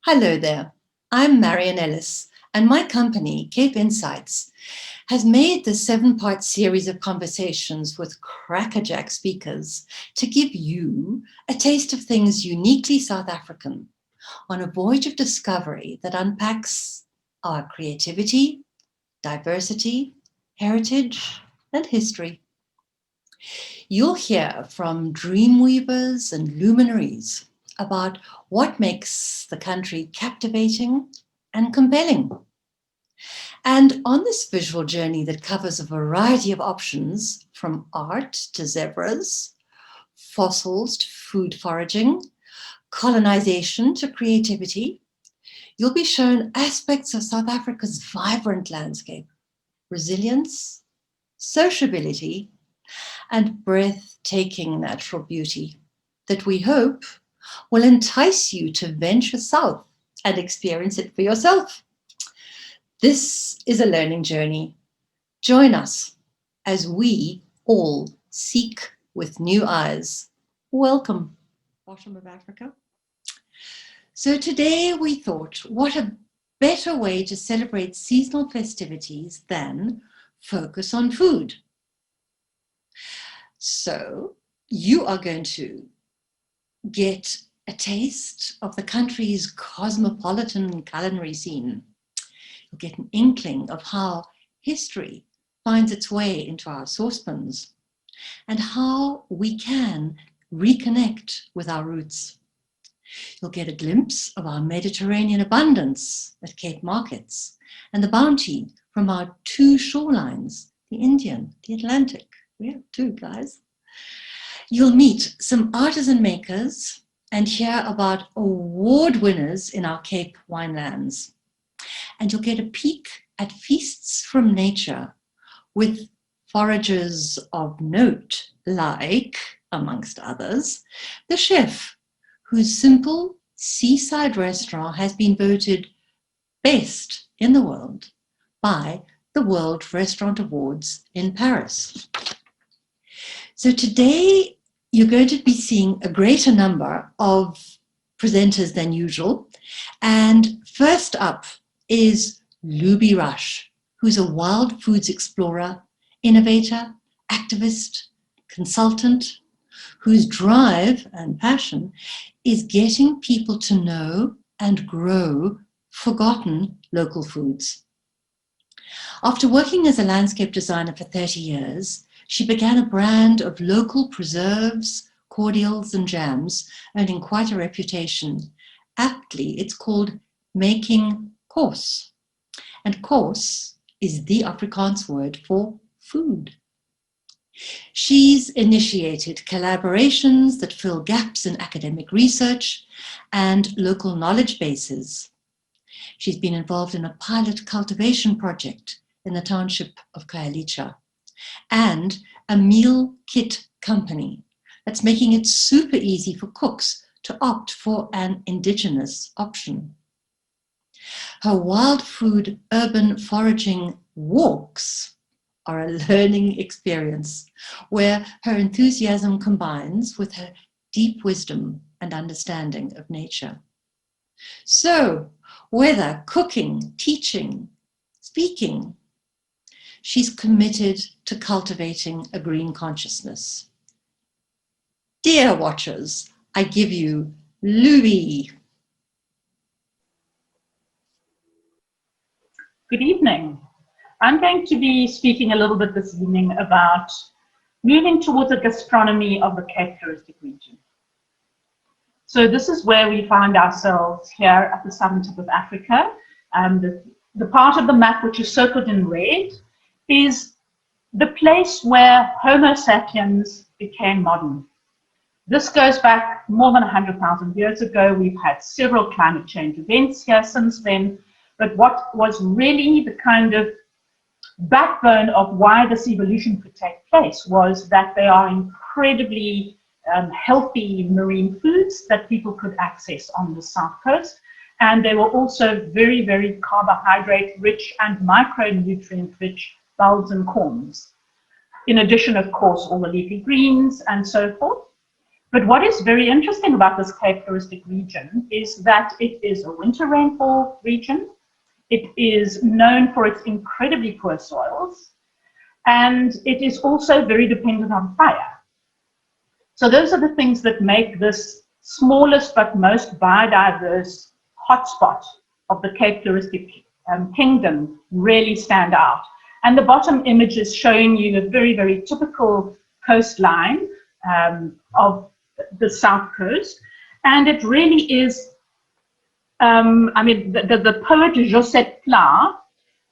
Hello there, I'm Marion Ellis, and my company, Cape Insights, has made this 7-part series of conversations with crackerjack speakers to give you a taste of things uniquely South African on a voyage of discovery that unpacks our creativity, diversity, heritage, and history. You'll hear from dreamweavers and luminaries about what makes the country captivating and compelling. And on this visual journey that covers a variety of options, from art to zebras, fossils to food foraging, colonization to creativity, you'll be shown aspects of South Africa's vibrant landscape, resilience, sociability, and breathtaking natural beauty that we hope will entice you to venture south and experience it for yourself. This is a learning journey. Join us as we all seek with new eyes. Welcome, bottom of Africa. So today we thought, what a better way to celebrate seasonal festivities than focus on food. So you are going to get a taste of the country's cosmopolitan culinary scene. You'll get an inkling of how history finds its way into our saucepans and how we can reconnect with our roots. You'll get a glimpse of our Mediterranean abundance at Cape markets and the bounty from our 2 shorelines, the Indian, the Atlantic. We have 2, guys. You'll meet some artisan-makers and hear about award winners in our Cape winelands. And you'll get a peek at feasts from nature with foragers of note, like, amongst others, the chef, whose simple seaside restaurant has been voted best in the world by the World Restaurant Awards in Paris. So today you're going to be seeing a greater number of presenters than usual. And first up is Loubie Rusch, who's a wild foods explorer, innovator, activist, consultant, whose drive and passion is getting people to know and grow forgotten local foods. After working as a landscape designer for 30 years, she began a brand of local preserves, cordials, and jams, earning quite a reputation. Aptly, it's called making kos. And kos is the Afrikaans word for food. She's initiated collaborations that fill gaps in academic research and local knowledge bases. She's been involved in a pilot cultivation project in the township of Khayelitsha and a meal kit company that's making it super easy for cooks to opt for an indigenous option. Her wild food urban foraging walks are a learning experience where her enthusiasm combines with her deep wisdom and understanding of nature. So, whether cooking, teaching, speaking, she's committed to cultivating a green consciousness. Dear watchers, I give you Loubie. Good evening. I'm going to be speaking a little bit this evening about moving towards a gastronomy of the Cape touristic region. So this is where we find ourselves here at the southern tip of Africa. The part of the map which is circled in red is the place where Homo sapiens became modern. This goes back more than 100,000 years ago. We've had several climate change events here since then. But what was really the kind of backbone of why this evolution could take place was that they are incredibly healthy marine foods that people could access on the south coast. And they were also very, very carbohydrate rich and micronutrient rich bulbs and corms. In addition, of course, all the leafy greens and so forth. But what is very interesting about this characteristic region is that it is a winter rainfall region. It is known for its incredibly poor soils, and it is also very dependent on fire. So those are the things that make this smallest but most biodiverse hotspot of the characteristic kingdom really stand out. And the bottom image is showing you a very, very typical coastline of the south coast. And it really is, the poet Joseph Pla,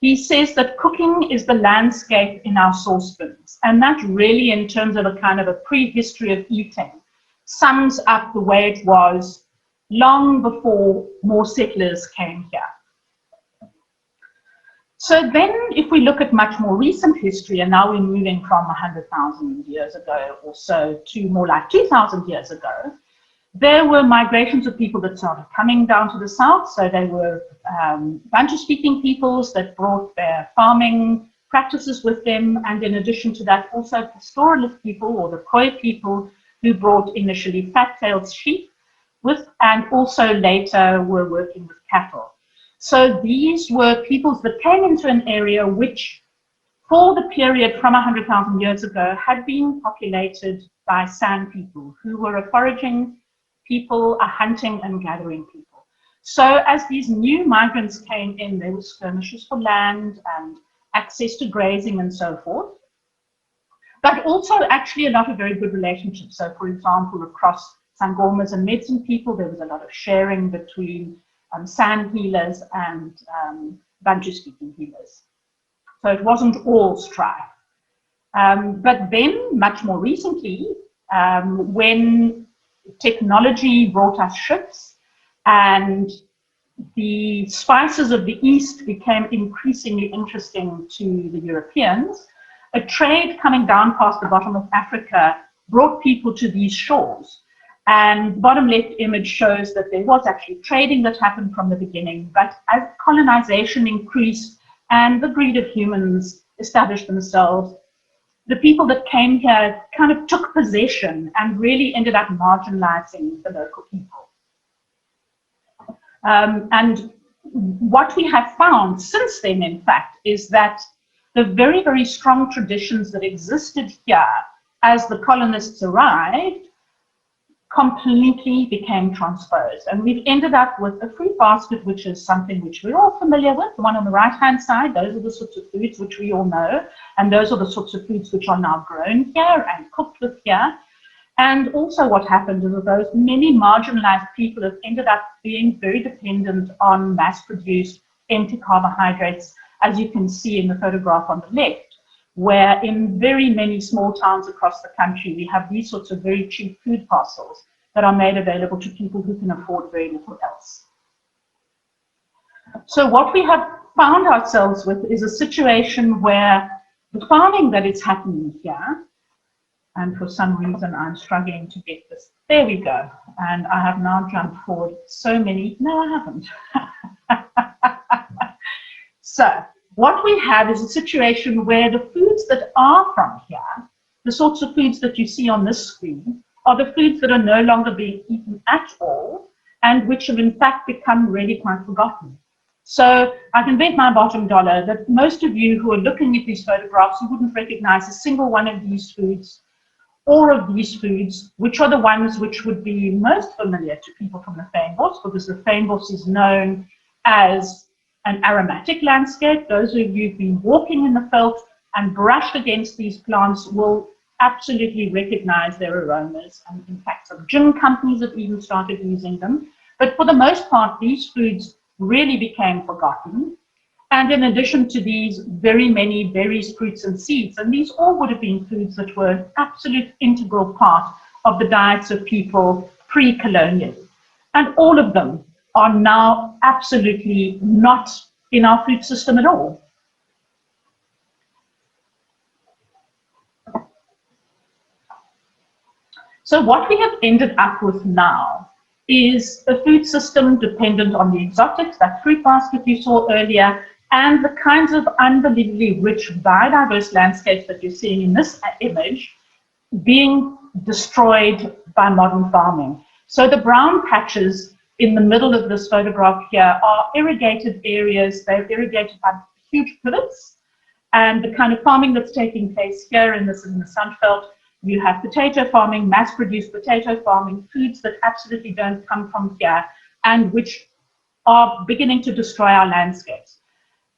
he says that cooking is the landscape in our saucepans. And that really, in terms of a kind of a prehistory of eating, sums up the way it was long before more settlers came here. So then, if we look at much more recent history, and now we're moving from 100,000 years ago or so to more like 2,000 years ago, there were migrations of people that started coming down to the south. So they were Bantu-speaking peoples that brought their farming practices with them, and in addition to that, also pastoralist people or the Khoi people who brought initially fat-tailed sheep with, and also later were working with cattle. So these were peoples that came into an area which, for the period from 100,000 years ago, had been populated by San people, who were a foraging people, a hunting and gathering people. So as these new migrants came in, there were skirmishes for land and access to grazing and so forth, but also actually a lot of very good relationships. So for example, across Sangomas and Medicine people, there was a lot of sharing between San healers and Bantu-speaking healers. So it wasn't all strife. But then, much more recently, when technology brought us ships and the spices of the East became increasingly interesting to the Europeans, a trade coming down past the bottom of Africa brought people to these shores. And bottom left image shows that there was actually trading that happened from the beginning, but as colonization increased and the greed of humans established themselves, the people that came here kind of took possession and really ended up marginalizing the local people. And what we have found since then, in fact, is that the very, very strong traditions that existed here as the colonists arrived completely became transposed. And we've ended up with a fruit basket, which is something which we're all familiar with. The one on the right-hand side, those are the sorts of foods which we all know. And those are the sorts of foods which are now grown here and cooked with here. And also what happened is that those many marginalized people have ended up being very dependent on mass-produced empty carbohydrates, as you can see in the photograph on the left, where in very many small towns across the country, we have these sorts of very cheap food parcels that are made available to people who can afford very little else. So what we have found ourselves with is a situation where the farming that is happening here, and for some reason I'm struggling to get this, there we go, and I have now jumped forward so many, no I haven't. So, what we have is a situation where the foods that are from here, the sorts of foods that you see on this screen, are the foods that are no longer being eaten at all, and which have in fact become really quite forgotten. So I can bet my bottom dollar that most of you who are looking at these photographs, you wouldn't recognize a single one of these foods, or of these foods, which are the ones which would be most familiar to people from the fynbos, because the fynbos is known as an aromatic landscape. Those of you who've been walking in the veld and brushed against these plants will absolutely recognize their aromas. And in fact, some gin companies have even started using them. But for the most part, these foods really became forgotten. And in addition to these, very many berries, fruits, and seeds. And these all would have been foods that were an absolute integral part of the diets of people pre-colonial. And all of them are now absolutely not in our food system at all. So what we have ended up with now is a food system dependent on the exotics, that fruit basket you saw earlier, and the kinds of unbelievably rich biodiverse landscapes that you're seeing in this image being destroyed by modern farming. So the brown patches in the middle of this photograph here are irrigated areas. They're irrigated by huge pivots. And the kind of farming that's taking place here, and this is in the Sunbelt, you have potato farming, mass-produced potato farming, foods that absolutely don't come from here, and which are beginning to destroy our landscapes.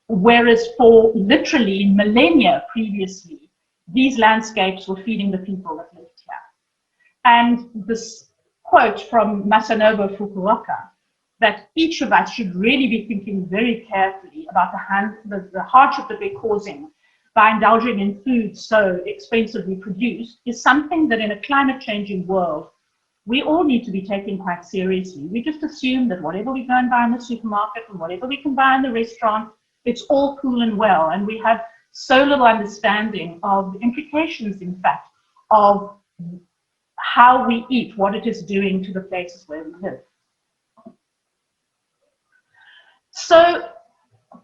Whereas for literally millennia previously, these landscapes were feeding the people that lived here. And this quote from Masanobu Fukuoka, that each of us should really be thinking very carefully about the hardship that we're causing by indulging in food so expensively produced, is something that in a climate changing world, we all need to be taking quite seriously. We just assume that whatever we go and buy in the supermarket and whatever we can buy in the restaurant, it's all cool and well. And we have so little understanding of the implications, in fact, of how we eat, what it is doing to the places where we live. So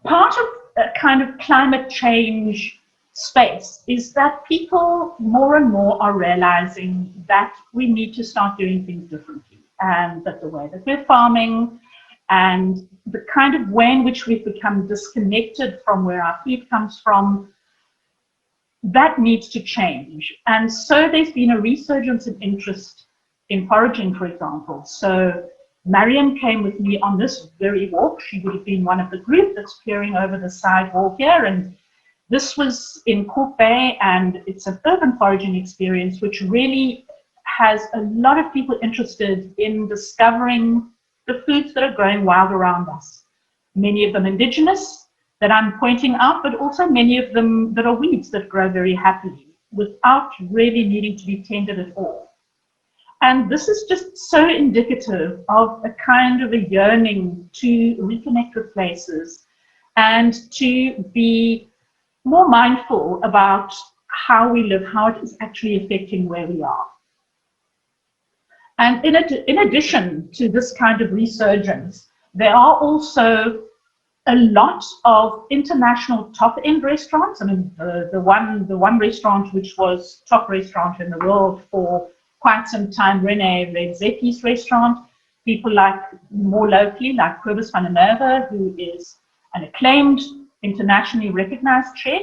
part of a kind of climate change space is that people more and more are realizing that we need to start doing things differently, and that the way that we're farming and the kind of way in which we've become disconnected from where our food comes from, that needs to change. And so there's been a resurgence of interest in foraging, for example. So Marion came with me on this very walk. She would have been one of the group that's peering over the side wall here. And this was in Cork Bay, and it's an urban foraging experience which really has a lot of people interested in discovering the foods that are growing wild around us. Many of them indigenous that I'm pointing out, but also many of them that are weeds that grow very happily without really needing to be tended at all. And this is just so indicative of a kind of a yearning to reconnect with places and to be more mindful about how we live, how it is actually affecting where we are. And in addition to this kind of resurgence, there are also a lot of international top-end restaurants. I mean, the one restaurant which was top restaurant in the world for quite some time, René Redzepi's restaurant, people like, more locally, like Kobus van der Merwe, who is an acclaimed, internationally recognized chef,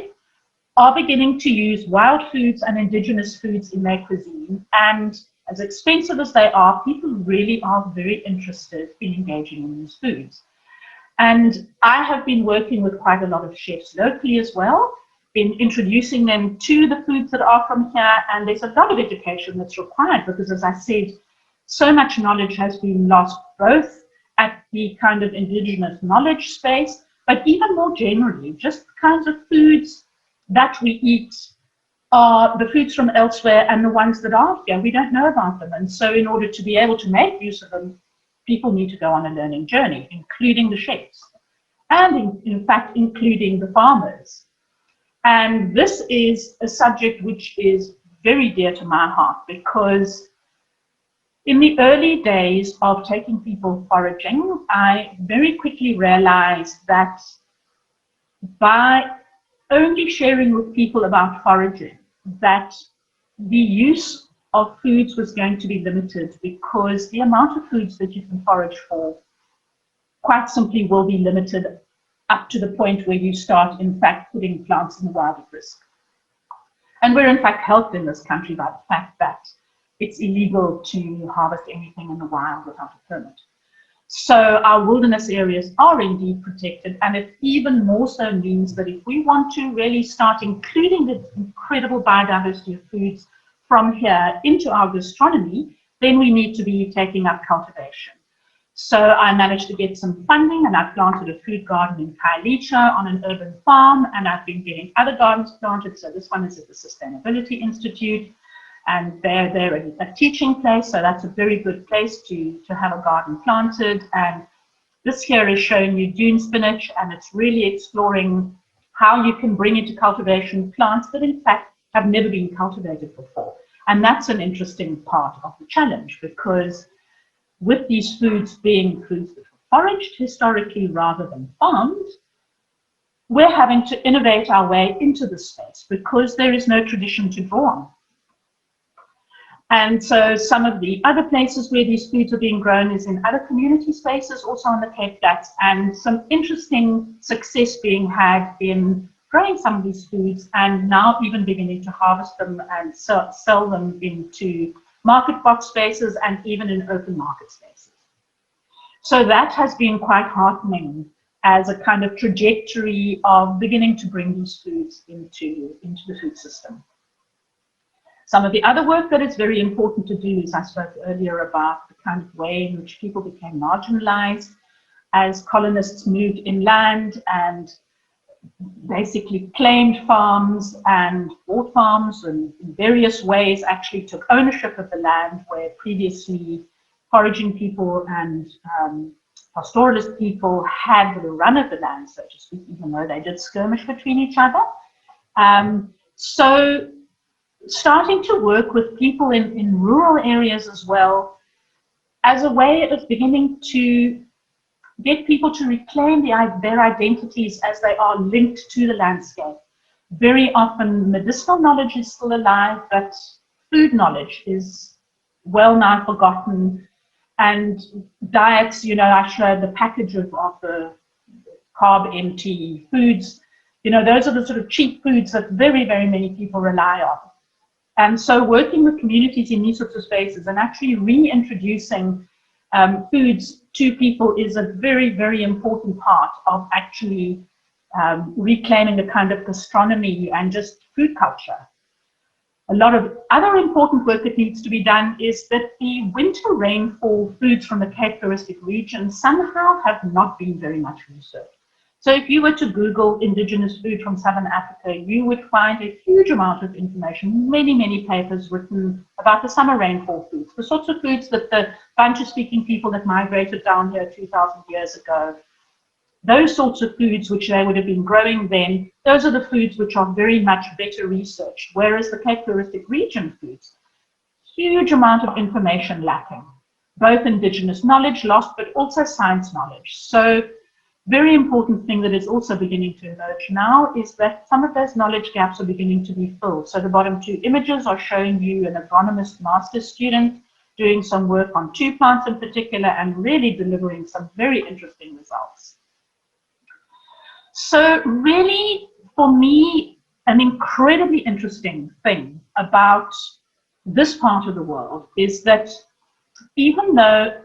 are beginning to use wild foods and indigenous foods in their cuisine. And as expensive as they are, people really are very interested in engaging in these foods. And I have been working with quite a lot of chefs locally as well, in introducing them to the foods that are from here. And there's a lot of education that's required because, as I said, so much knowledge has been lost, both at the kind of indigenous knowledge space, but even more generally, just the kinds of foods that we eat are the foods from elsewhere, and the ones that are here, we don't know about them. And so in order to be able to make use of them, people need to go on a learning journey, including the chefs, and in fact, including the farmers. And this is a subject which is very dear to my heart, because in the early days of taking people foraging, I very quickly realized that by only sharing with people about foraging, that the use of foods was going to be limited, because the amount of foods that you can forage for quite simply will be limited up to the point where you start, in fact, putting plants in the wild at risk. And we're in fact helped in this country by the fact that it's illegal to harvest anything in the wild without a permit. So our wilderness areas are indeed protected, and it even more so means that if we want to really start including the incredible biodiversity of foods from here into our gastronomy, then we need to be taking up cultivation. So I managed to get some funding, and I planted a food garden in Kailicha on an urban farm, and I've been getting other gardens planted. So this one is at the Sustainability Institute, and they're a teaching place, so that's a very good place to have a garden planted. And this here is showing you dune spinach, and it's really exploring how you can bring into cultivation plants that in fact have never been cultivated before. And that's an interesting part of the challenge, because with these foods being foods that were foraged historically rather than farmed, we're having to innovate our way into the space because there is no tradition to draw on. And so some of the other places where these foods are being grown is in other community spaces, also on the Cape Flats, and some interesting success being had in growing some of these foods and now even beginning to harvest them and sell them into market box spaces and even in open market spaces. So that has been quite heartening as a kind of trajectory of beginning to bring these foods into the food system. Some of the other work that is very important to do is I spoke earlier about the kind of way in which people became marginalized as colonists moved inland and basically claimed farms and bought farms and in various ways actually took ownership of the land where previously foraging people and pastoralist people had the run of the land, so to speak, even though they did skirmish between each other. So starting to work with people in rural areas as well as a way of beginning to get people to reclaim their identities as they are linked to the landscape. Very often medicinal knowledge is still alive, but food knowledge is well nigh forgotten. And diets, you know, I showed the package of the carb empty foods. You know, those are the sort of cheap foods that very, very many people rely on. And so working with communities in these sorts of spaces and actually reintroducing foods to people is a very, very important part of actually reclaiming the kind of gastronomy and just food culture. A lot of other important work that needs to be done is that the winter rainfall foods from the Cape Floristic region somehow have not been very much researched. So if you were to Google indigenous food from Southern Africa, you would find a huge amount of information, many, many papers written about the summer rainfall foods, the sorts of foods that the Bantu-speaking people that migrated down here 2,000 years ago, those sorts of foods which they would have been growing then, those are the foods which are very much better researched, whereas the Cape Floristic region foods, huge amount of information lacking, both indigenous knowledge lost, but also science knowledge. So very important thing that is also beginning to emerge now is that some of those knowledge gaps are beginning to be filled. So the bottom two images are showing you an agronomist master's student doing some work on 2 plants in particular and really delivering some very interesting results. So really, for me, an incredibly interesting thing about this part of the world is that even though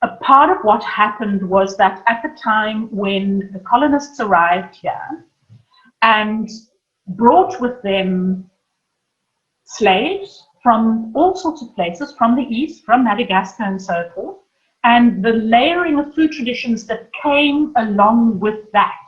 a part of what happened was that at the time when the colonists arrived here and brought with them slaves from all sorts of places, from the east, from Madagascar and so forth, and the layering of food traditions that came along with that,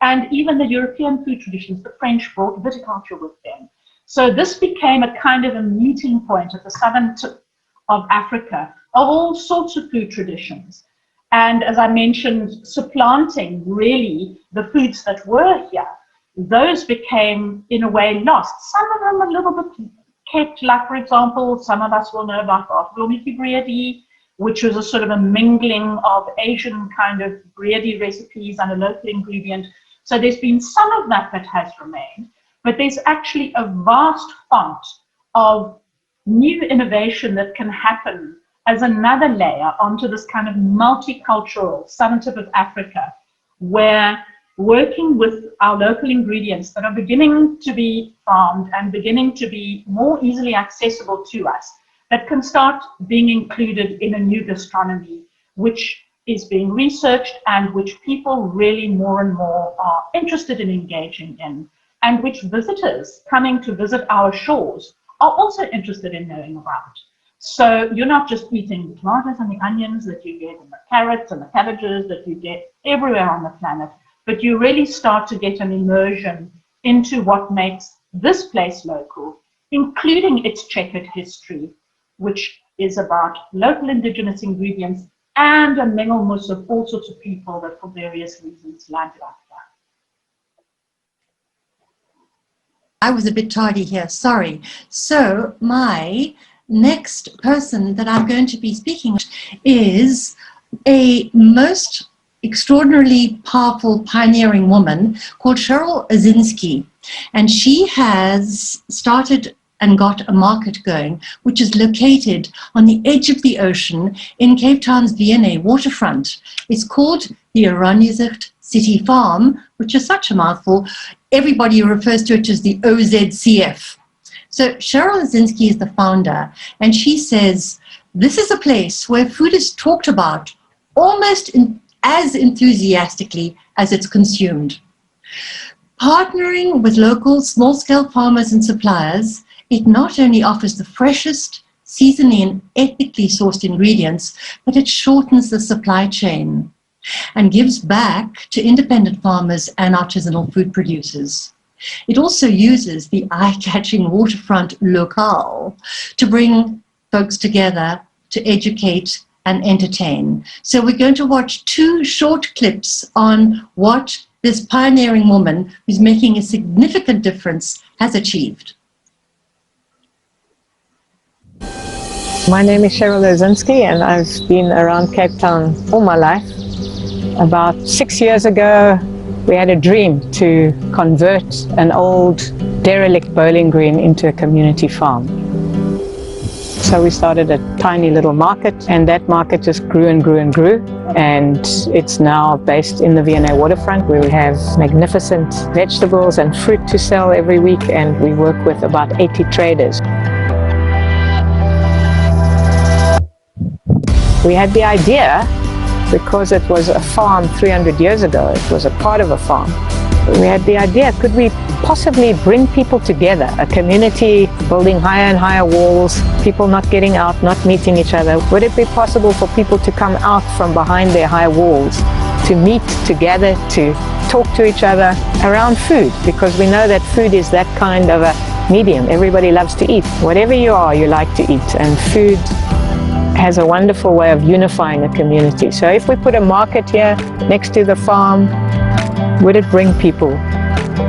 and even the European food traditions, the French brought viticulture with them. So this became a kind of a meeting point at the southern tip of Africa of all sorts of food traditions. And as I mentioned, supplanting really the foods that were here, those became in a way lost. Some of them a little bit kept, like for example, some of us will know about briedi, which was a sort of a mingling of Asian kind of briedi recipes and a local ingredient. So there's been some of that that has remained, but there's actually a vast font of new innovation that can happen as another layer onto this kind of multicultural southern tip of Africa, where working with our local ingredients that are beginning to be farmed and beginning to be more easily accessible to us, that can start being included in a new gastronomy, which is being researched and which people really more and more are interested in engaging in, and which visitors coming to visit our shores are also interested in knowing about. So you're not just eating the tomatoes and the onions that you get and the carrots and the cabbages that you get everywhere on the planet, but you really start to get an immersion into what makes this place local, including its checkered history, which is about local indigenous ingredients and a mengelmus of all sorts of people that for various reasons landed up there. I was a bit tardy here, sorry. So my next person that I'm going to be speaking with is a most extraordinarily powerful pioneering woman called Sheryl Ozinsky. And she has started and got a market going, which is located on the edge of the ocean in Cape Town's V&A waterfront. It's called the Ozinsky City Farm, which is such a mouthful. Everybody refers to it as the OZCF. So Sheryl Ozinsky is the founder, and she says, this is a place where food is talked about almost as enthusiastically as it's consumed. Partnering with local small-scale farmers and suppliers, it not only offers the freshest, seasonally and ethically sourced ingredients, but it shortens the supply chain and gives back to independent farmers and artisanal food producers. It also uses the eye-catching waterfront locale to bring folks together to educate and entertain. So we're going to watch 2 short clips on what this pioneering woman who's making a significant difference has achieved. My name is Sheryl Ozinsky, and I've been around Cape Town all my life. About 6 years ago, we had a dream to convert an old derelict bowling green into a community farm. So we started a tiny little market, and that market just grew and grew and grew. And it's now based in the V&A waterfront, where we have magnificent vegetables and fruit to sell every week, and we work with about 80 traders. We had the idea because it was a farm 300 years ago. It was a part of a farm. We had the idea, could we possibly bring people together, a community building higher and higher walls, people not getting out, not meeting each other? Would it be possible for people to come out from behind their high walls, to meet, to gather, to talk to each other around food? Because we know that food is that kind of a medium. Everybody loves to eat. Whatever you are, you like to eat, and food has a wonderful way of unifying a community. So if we put a market here next to the farm, would it bring people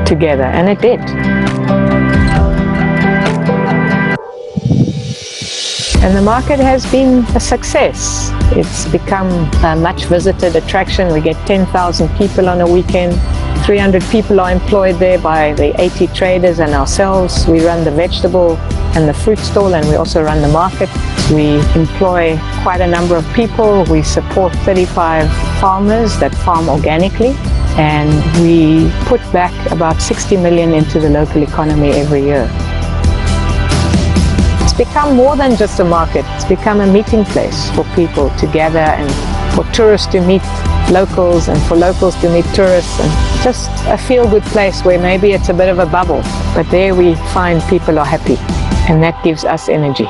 together? And it did. And the market has been a success. It's become a much visited attraction. We get 10,000 people on a weekend. 300 people are employed there by the 80 traders and ourselves. We run the vegetable and the fruit stall, and we also run the market. We employ quite a number of people. We support 35 farmers that farm organically, and we put back about 60 million into the local economy every year. It's become more than just a market. It's become a meeting place for people to gather, and for tourists to meet locals, and for locals to meet tourists, and just a feel-good place where maybe it's a bit of a bubble, but there we find people are happy, and that gives us energy.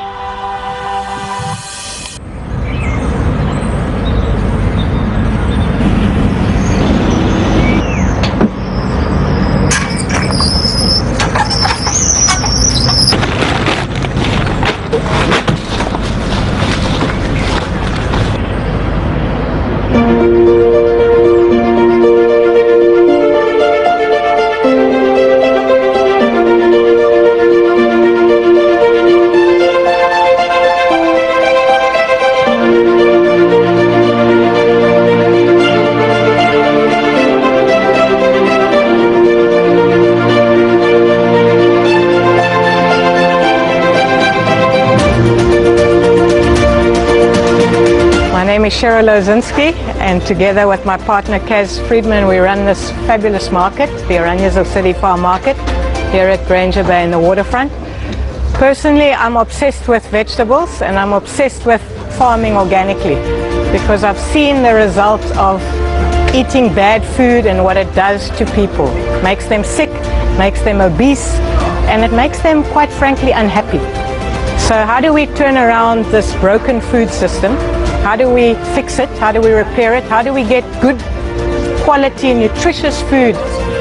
My name is Sheryl Ozinsky, and together with my partner Kaz Friedman, we run this fabulous market, the Ozinsky City Farm Market, here at Granger Bay in the waterfront. Personally, I'm obsessed with vegetables, and I'm obsessed with farming organically, because I've seen the result of eating bad food and what it does to people. It makes them sick, makes them obese, and it makes them, quite frankly, unhappy. So how do we turn around this broken food system? How do we fix it? How do we repair it? How do we get good quality, nutritious food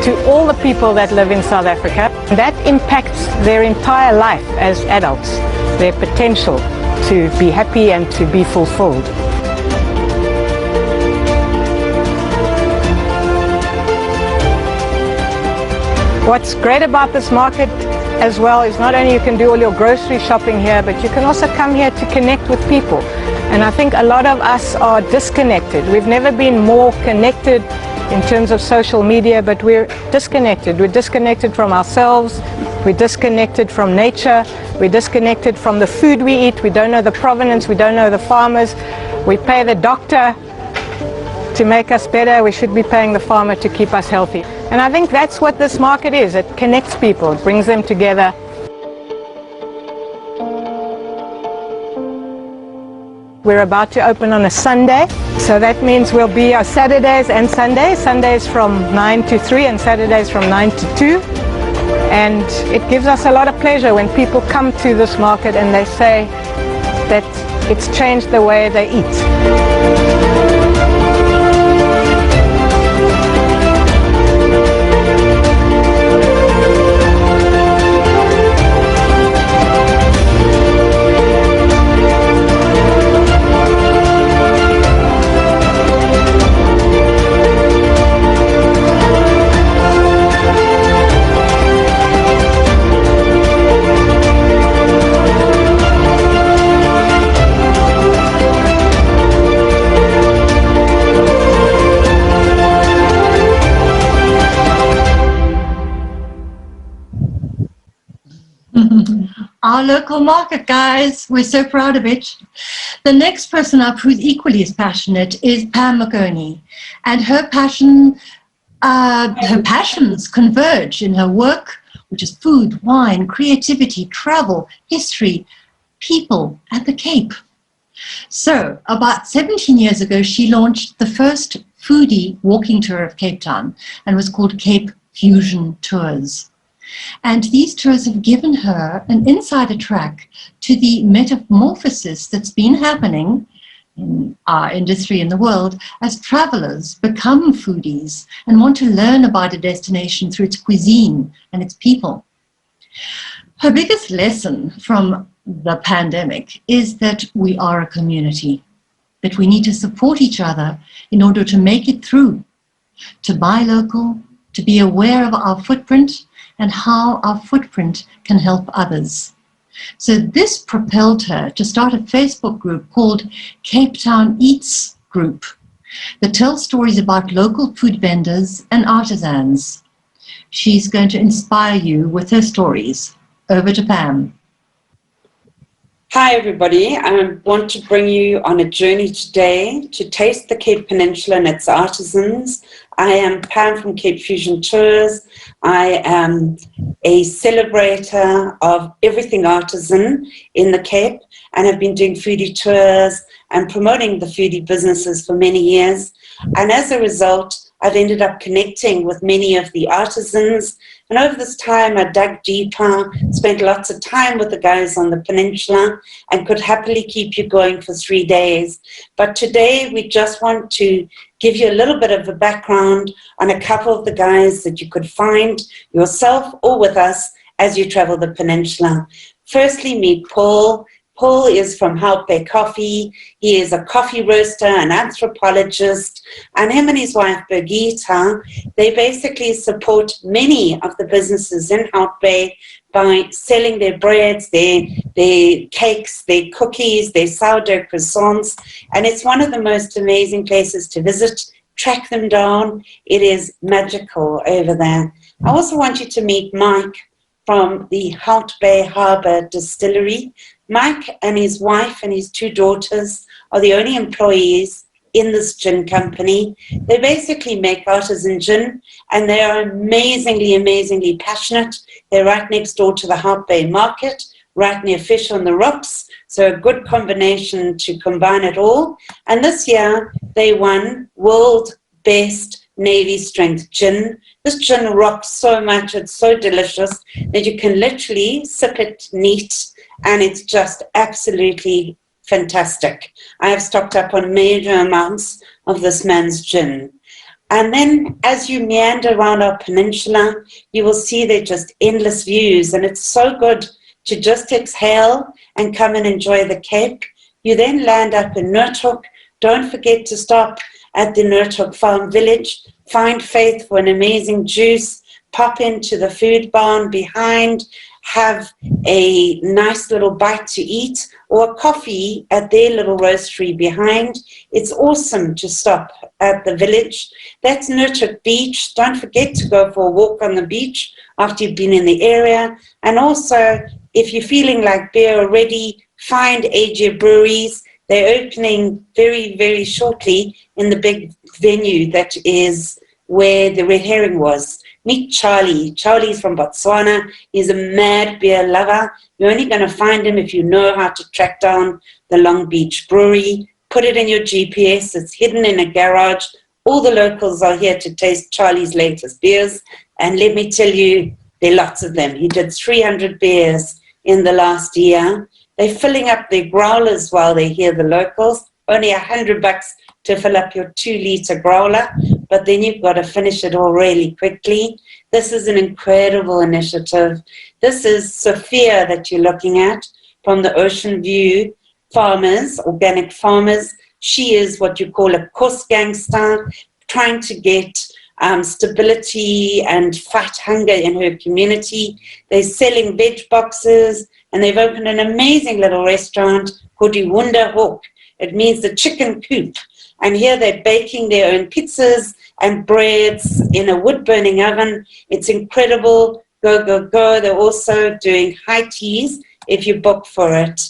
to all the people that live in South Africa? That impacts their entire life as adults, their potential to be happy and to be fulfilled. What's great about this market as well is not only you can do all your grocery shopping here, but you can also come here to connect with people. And I think a lot of us are disconnected. We've never been more connected in terms of social media, but we're disconnected. We're disconnected from ourselves, We're disconnected from nature. We're disconnected from the food we eat. We don't know the provenance. We don't know the farmers. We pay the doctor to make us better. We should be paying the farmer to keep us healthy. And I think that's what this market is. It connects people. It brings them together. We're about to open on a Sunday, so that means we'll be on Saturdays and Sundays. Sundays from 9 to 3 and Saturdays from 9 to 2. And it gives us a lot of pleasure when people come to this market and they say that it's changed the way they eat. Our local market, guys. We're so proud of it. The next person up who's equally as passionate is Pam McOnie. And her passions converge in her work, which is food, wine, creativity, travel, history, people, and the Cape. So about 17 years ago, she launched the first foodie walking tour of Cape Town and was called Cape Fusion Tours. And these tours have given her an insider track to the metamorphosis that's been happening in our industry in the world as travelers become foodies and want to learn about a destination through its cuisine and its people. Her biggest lesson from the pandemic is that we are a community, that we need to support each other in order to make it through, to buy local, to be aware of our footprint and how our footprint can help others. So this propelled her to start a Facebook group called Cape Town Eats Group that tells stories about local food vendors and artisans. She's going to inspire you with her stories. Over to Pam. Hi everybody, I want to bring you on a journey today to taste the Cape Peninsula and its artisans. I am Pam from Cape Fusion Tours. I am a celebrator of everything artisan in the Cape and have been doing foodie tours and promoting the foodie businesses for many years. And as a result, I've ended up connecting with many of the artisans. And over this time, I dug deeper, spent lots of time with the guys on the peninsula, and could happily keep you going for 3 days. But today, we just want to give you a little bit of a background on a couple of the guys that you could find yourself or with us as you travel the peninsula. Firstly, meet Paul. Paul is from Hout Bay Coffee. He is a coffee roaster, an anthropologist, and him and his wife, Birgitta, they basically support many of the businesses in Hout Bay by selling their breads, their cakes, their cookies, their sourdough croissants, and it's one of the most amazing places to visit. Track them down. It is magical over there. I also want you to meet Mike from the Hout Bay Harbour Distillery. Mike and his wife and his 2 daughters are the only employees in this gin company. They basically make artisan gin, and they are amazingly, amazingly passionate. They're right next door to the Hout Bay Market, right near Fish on the Rocks, so a good combination to combine it all. And this year, they won World Best Navy Strength Gin. This gin rocks so much, it's so delicious that you can literally sip it neat, and it's just absolutely fantastic. I have stocked up on major amounts of this man's gin. And then as you meander around our peninsula, you will see they're just endless views, and it's so good to just exhale and come and enjoy the Cape. You then land up in Noordhoek. Don't forget to stop at the Noordhoek Farm Village, find Faith for an amazing juice, pop into the food barn behind, have a nice little bite to eat or a coffee at their little roastery behind. It's awesome to stop at the village. That's Nurtured Beach. Don't forget to go for a walk on the beach after you've been in the area. And also, if you're feeling like beer already, find AJ Breweries. They're opening very, very shortly in the big venue that is where the Red Herring was. Meet Charlie. Charlie's from Botswana. He's a mad beer lover. You're only going to find him if you know how to track down the Long Beach Brewery. Put it in your GPS. It's hidden in a garage. All the locals are here to taste Charlie's latest beers. And let me tell you, there are lots of them. He did 300 beers in the last year. They're filling up their growlers while they hear the locals. Only $100 to fill up your 2-liter growler, but then you've got to finish it all really quickly. This is an incredible initiative. This is Sophia that you're looking at from the Ocean View farmers, organic farmers. She is what you call a cost gangster, trying to get stability and fight hunger in her community. They're selling veg boxes, and they've opened an amazing little restaurant called Iwunda Hawk. It means the chicken coop. And here they're baking their own pizzas and breads in a wood-burning oven. It's incredible. Go, go, go. They're also doing high teas if you book for it.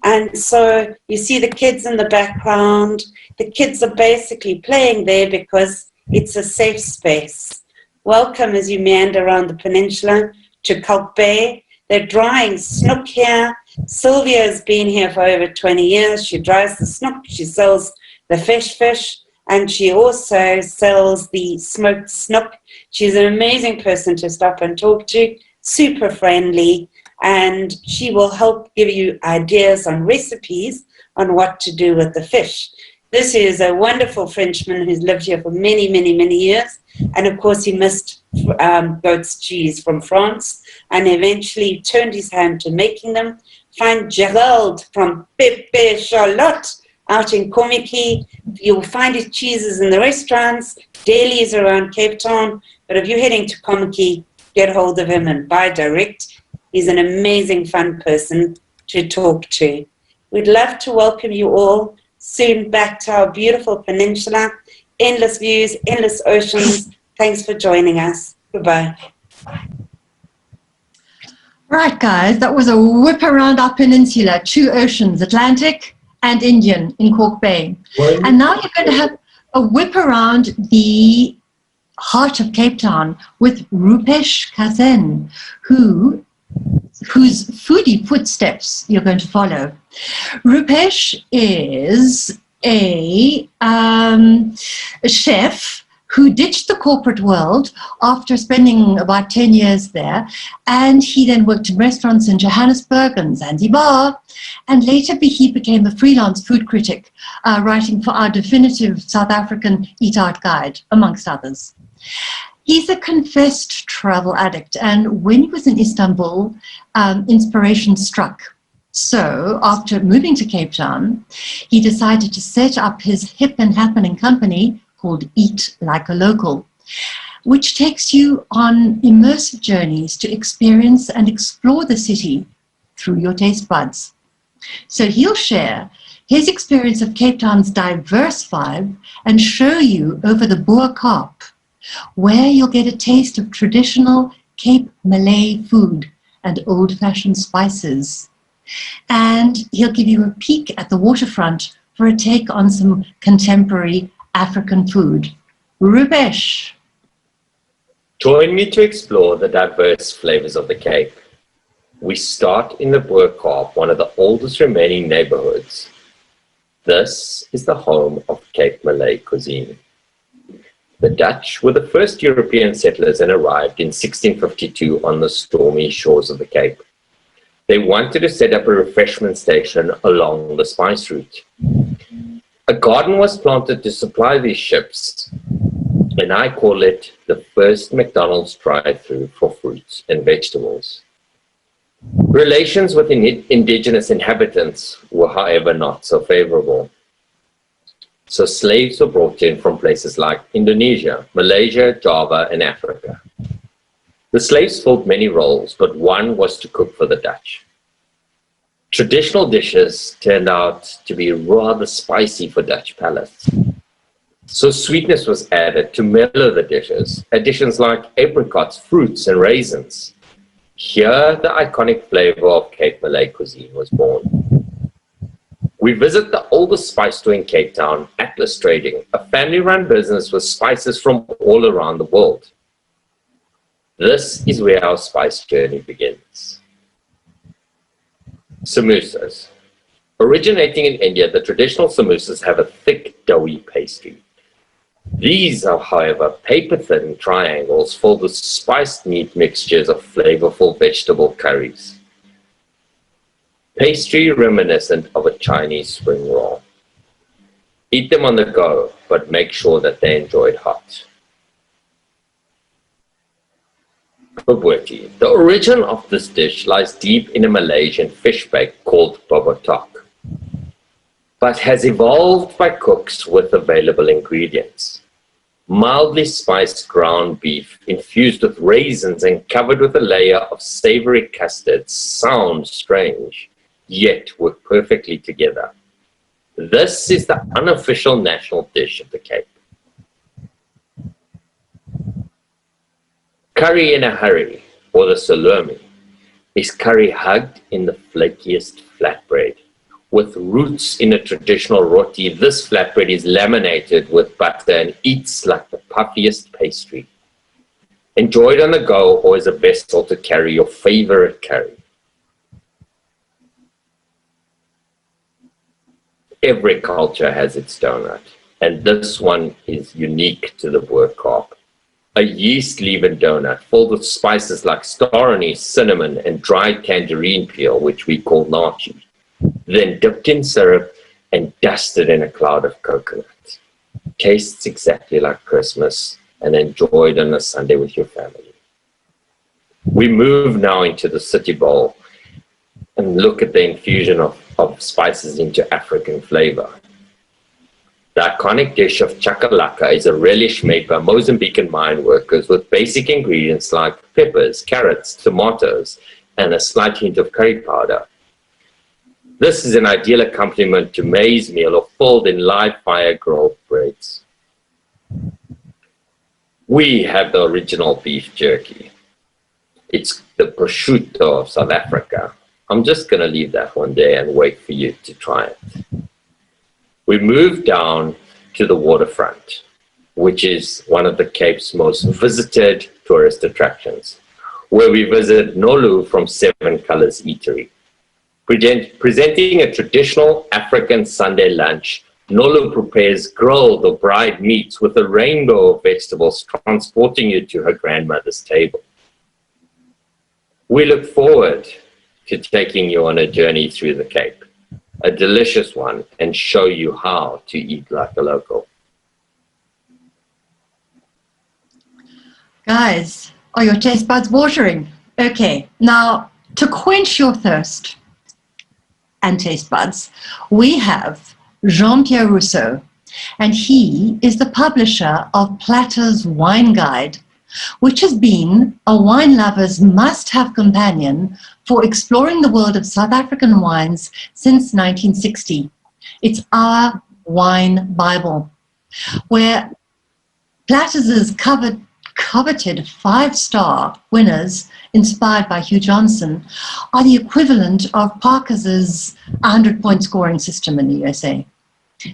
And so you see the kids in the background. The kids are basically playing there because it's a safe space. Welcome as you meander around the peninsula to Kalk Bay. They're drying snook here. Sylvia has been here for over 20 years. She dries the snook. She sells the fish, and she also sells the smoked snook. She's an amazing person to stop and talk to, super friendly, and she will help give you ideas on recipes on what to do with the fish. This is a wonderful Frenchman who's lived here for many, many, many years, and of course he missed goat's cheese from France and eventually turned his hand to making them. Find Gerald from Pepe Charlotte out in Komiki. You'll find his cheeses in the restaurants, dailies around Cape Town. But if you're heading to Komiki, get hold of him and buy direct. He's an amazing, fun person to talk to. We'd love to welcome you all soon back to our beautiful peninsula. Endless views, endless oceans. Thanks for joining us. Goodbye. Right, guys, that was a whip around our peninsula, 2 oceans, Atlantic and Indian in Cork Bay. And now you're going to have a whip around the heart of Cape Town with Rupesh Kassen, whose foodie footsteps you're going to follow. Rupesh is a chef who ditched the corporate world after spending about 10 years there, and he then worked in restaurants in Johannesburg and Zanzibar, and later he became a freelance food critic, writing for our definitive South African Eat Out Guide, amongst others. He's a confessed travel addict, and when he was in Istanbul, inspiration struck. So after moving to Cape Town, he decided to set up his hip and happening company called Eat Like a Local, which takes you on immersive journeys to experience and explore the city through your taste buds. So he'll share his experience of Cape Town's diverse vibe and show you over the Boer Kaap, where you'll get a taste of traditional Cape Malay food and old-fashioned spices. And he'll give you a peek at the waterfront for a take on some contemporary African food. Rupesh. Join me to explore the diverse flavors of the Cape. We start in the Boer Kaap, one of the oldest remaining neighborhoods. This is the home of Cape Malay cuisine. The Dutch were the first European settlers and arrived in 1652 on the stormy shores of the Cape. They wanted to set up a refreshment station along the spice route. A garden was planted to supply these ships, and I call it the first McDonald's drive-through for fruits and vegetables. Relations with indigenous inhabitants were, however, not so favorable. So slaves were brought in from places like Indonesia, Malaysia, Java, and Africa. The slaves filled many roles, but one was to cook for the Dutch. Traditional dishes turned out to be rather spicy for Dutch palates. So sweetness was added to mellow the dishes, additions like apricots, fruits, and raisins. Here, the iconic flavor of Cape Malay cuisine was born. We visit the oldest spice store in Cape Town, Atlas Trading, a family-run business with spices from all around the world. This is where our spice journey begins. Samosas. Originating in India, the traditional samosas have a thick, doughy pastry. These are, however, paper-thin triangles filled with spiced meat mixtures of flavorful vegetable curries. Pastry reminiscent of a Chinese spring roll. Eat them on the go, but make sure that they're enjoyed hot. Bobotie. The origin of this dish lies deep in a Malaysian fish bake called bobotok, but has evolved by cooks with available ingredients. Mildly spiced ground beef infused with raisins and covered with a layer of savory custard sounds strange, yet work perfectly together. This is the unofficial national dish of the Cape. Curry in a hurry, or the salome, is curry hugged in the flakiest flatbread. With roots in a traditional roti, this flatbread is laminated with butter and eats like the puffiest pastry. Enjoyed on the go or as a vessel to carry your favorite curry. Every culture has its donut, and this one is unique to the Boer Kaap. A yeast-leavened donut filled with spices like star anise, cinnamon, and dried tangerine peel, which we call nachi, then dipped in syrup and dusted in a cloud of coconut. Tastes exactly like Christmas and enjoyed on a Sunday with your family. We move now into the city bowl and look at the infusion of spices into African flavor. The iconic dish of chakalaka is a relish made by Mozambican mine workers with basic ingredients like peppers, carrots, tomatoes, and a slight hint of curry powder. This is an ideal accompaniment to maize meal or filled in live fire grilled breads. We have the original beef jerky. It's the prosciutto of South Africa. I'm just going to leave that one there and wait for you to try it. We move down to the waterfront, which is one of the Cape's most visited tourist attractions, where we visit Nolu from Seven Colors Eatery. Presenting a traditional African Sunday lunch, Nolu prepares grilled or fried meats with a rainbow of vegetables, transporting you to her grandmother's table. We look forward to taking you on a journey through the Cape, a delicious one, and show you how to eat like a local. Guys, are your taste buds watering? Okay, now to quench your thirst and taste buds, we have Jean-Pierre Rousseau, and he is the publisher of Platters Wine Guide, which has been a wine lover's must-have companion for exploring the world of South African wines since 1960. It's our wine Bible, where Platters' coveted 5-star winners, inspired by Hugh Johnson, are the equivalent of Parker's 100-point scoring system in the USA.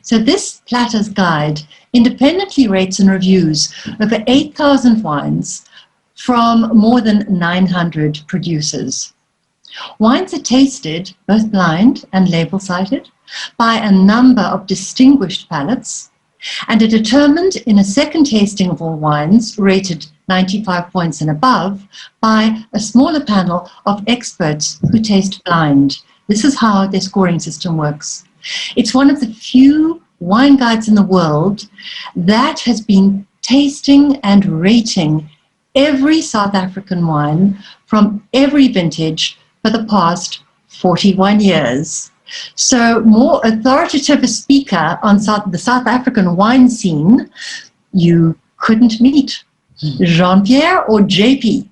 So this Platters Guide independently rates and reviews over 8,000 wines from more than 900 producers. Wines are tasted, both blind and label-cited, by a number of distinguished palates, and are determined in a second tasting of all wines, rated 95 points and above, by a smaller panel of experts who taste blind. This is how their scoring system works. It's one of the few wine guides in the world that has been tasting and rating every South African wine from every vintage for the past 41 years. So more authoritative a speaker on the South African wine scene you couldn't meet. Jean-Pierre or JP?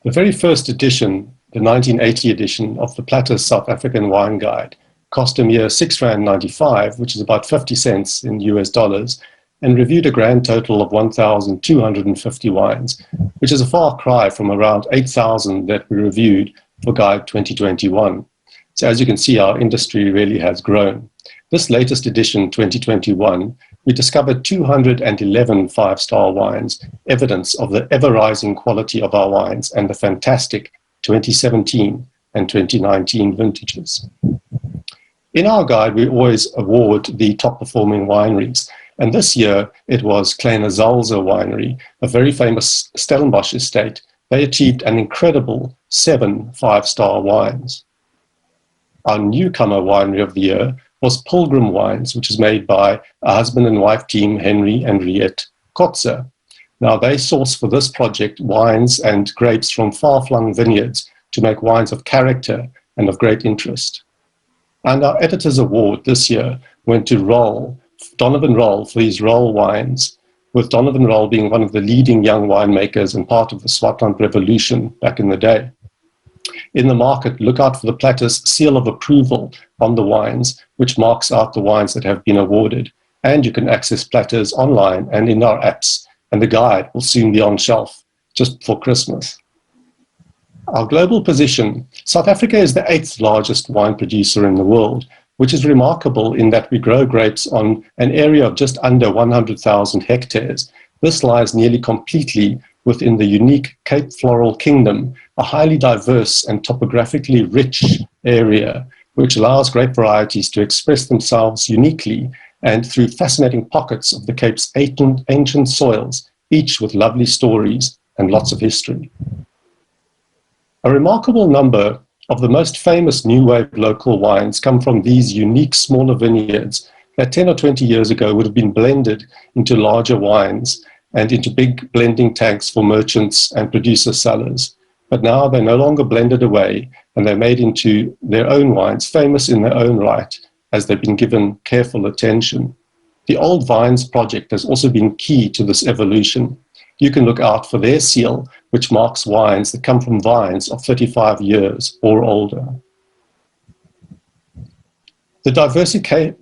The very first edition, the 1980 edition of the Platters South African Wine Guide, cost a mere R6.95, which is about 50 cents in US dollars, and reviewed a grand total of 1,250 wines, which is a far cry from around 8,000 that we reviewed for Guide 2021. So as you can see, our industry really has grown. This latest edition, 2021, we discovered 211 five-star wines, evidence of the ever-rising quality of our wines and the fantastic 2017 and 2019 vintages. In our guide, we always award the top-performing wineries, and this year it was Kleine Zalze Winery, a very famous Stellenbosch estate. They achieved an incredible 7 five-star wines. Our newcomer winery of the year was Pilgrim Wines, which is made by a husband and wife team, Henry and Riette Kotze. Now, they source for this project wines and grapes from far-flung vineyards to make wines of character and of great interest. And our Editor's Award this year went to Donovan Roll for his Roll wines, with Donovan Roll being one of the leading young winemakers and part of the Swartland Revolution back in the day. In the market, look out for the Platters seal of approval on the wines, which marks out the wines that have been awarded. And you can access Platters online and in our apps, and the guide will soon be on shelf, just before Christmas. Our global position: South Africa is the 8th largest wine producer in the world, which is remarkable in that we grow grapes on an area of just under 100,000 hectares. This lies nearly completely within the unique Cape Floral Kingdom, a highly diverse and topographically rich area, which allows grape varieties to express themselves uniquely and through fascinating pockets of the Cape's ancient soils, each with lovely stories and lots of history. A remarkable number of the most famous New Wave local wines come from these unique smaller vineyards that 10 or 20 years ago would have been blended into larger wines and into big blending tanks for merchants and producer cellars. But now they're no longer blended away, and they're made into their own wines, famous in their own right, as they've been given careful attention. The Old Vines project has also been key to this evolution. You can look out for their seal, which marks wines that come from vines of 35 years or older. The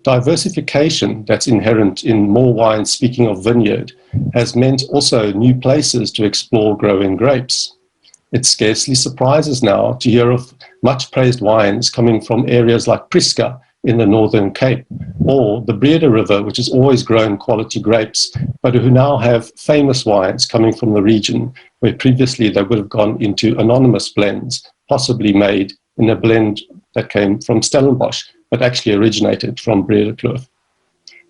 diversification that's inherent in more wines, speaking of vineyard, has meant also new places to explore growing grapes. It scarcely surprises now to hear of much praised wines coming from areas like Prisca in the Northern Cape, or the Breda River, which has always grown quality grapes, but who now have famous wines coming from the region, where previously they would have gone into anonymous blends, possibly made in a blend that came from Stellenbosch, but actually originated from Breda Kloof.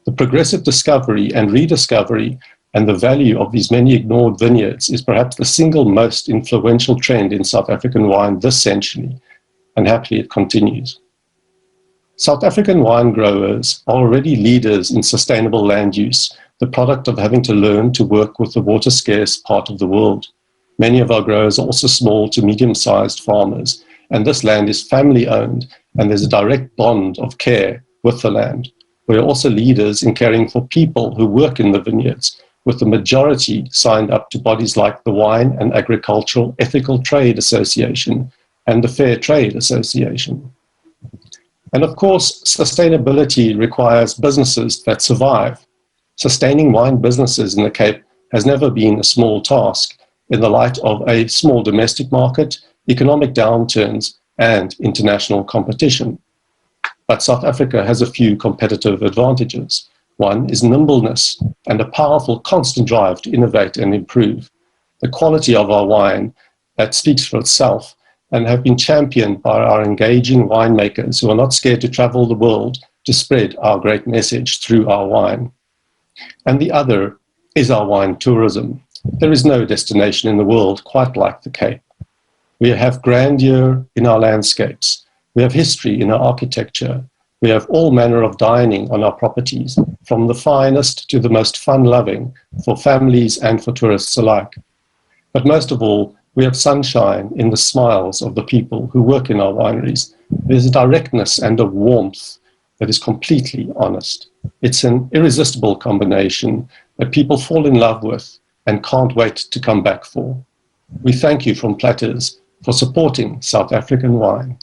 The progressive discovery and rediscovery and the value of these many ignored vineyards is perhaps the single most influential trend in South African wine this century, and happily it continues. South African wine growers are already leaders in sustainable land use, the product of having to learn to work with the water-scarce part of the world. Many of our growers are also small to medium-sized farmers, and this land is family-owned, and there's a direct bond of care with the land. We are also leaders in caring for people who work in the vineyards, with the majority signed up to bodies like the Wine and Agricultural Ethical Trade Association and the Fair Trade Association. And of course, sustainability requires businesses that survive. Sustaining wine businesses in the Cape has never been a small task in the light of a small domestic market, economic downturns, and international competition. But South Africa has a few competitive advantages. One is nimbleness and a powerful constant drive to innovate and improve. The quality of our wine that speaks for itself, and have been championed by our engaging winemakers who are not scared to travel the world to spread our great message through our wine. And the other is our wine tourism. There is no destination in the world quite like the Cape. We have grandeur in our landscapes. We have history in our architecture. We have all manner of dining on our properties, from the finest to the most fun-loving, for families and for tourists alike. But most of all, we have sunshine in the smiles of the people who work in our wineries. There's a directness and a warmth that is completely honest. It's an irresistible combination that people fall in love with and can't wait to come back for. We thank you from Platters for supporting South African wine.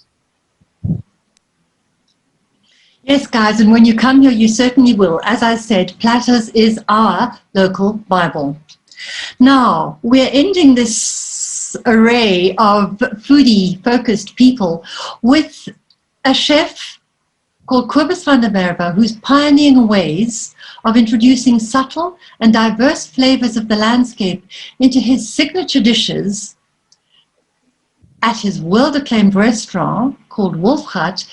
Yes, guys, and when you come here, you certainly will. As I said, Platters is our local Bible. Now, we're ending this array of foodie-focused people with a chef called Kobus van der Merwe, who's pioneering ways of introducing subtle and diverse flavors of the landscape into his signature dishes at his world-acclaimed restaurant called Wolfgat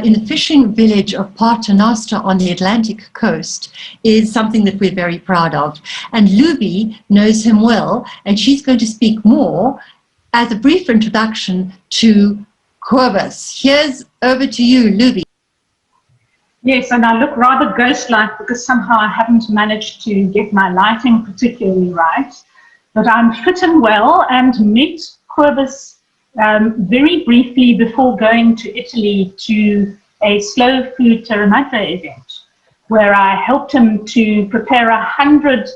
in the fishing village of Paternoster on the Atlantic coast is something that we're very proud of. And Loubie knows him well, and she's going to speak more as a brief introduction to Kobus. Here's over to you, Loubie. Yes, and I look rather ghost-like because somehow I haven't managed to get my lighting particularly right. But I'm fit and well and met Kobus very briefly before going to Italy to a slow food terroir event, where I helped him to prepare 100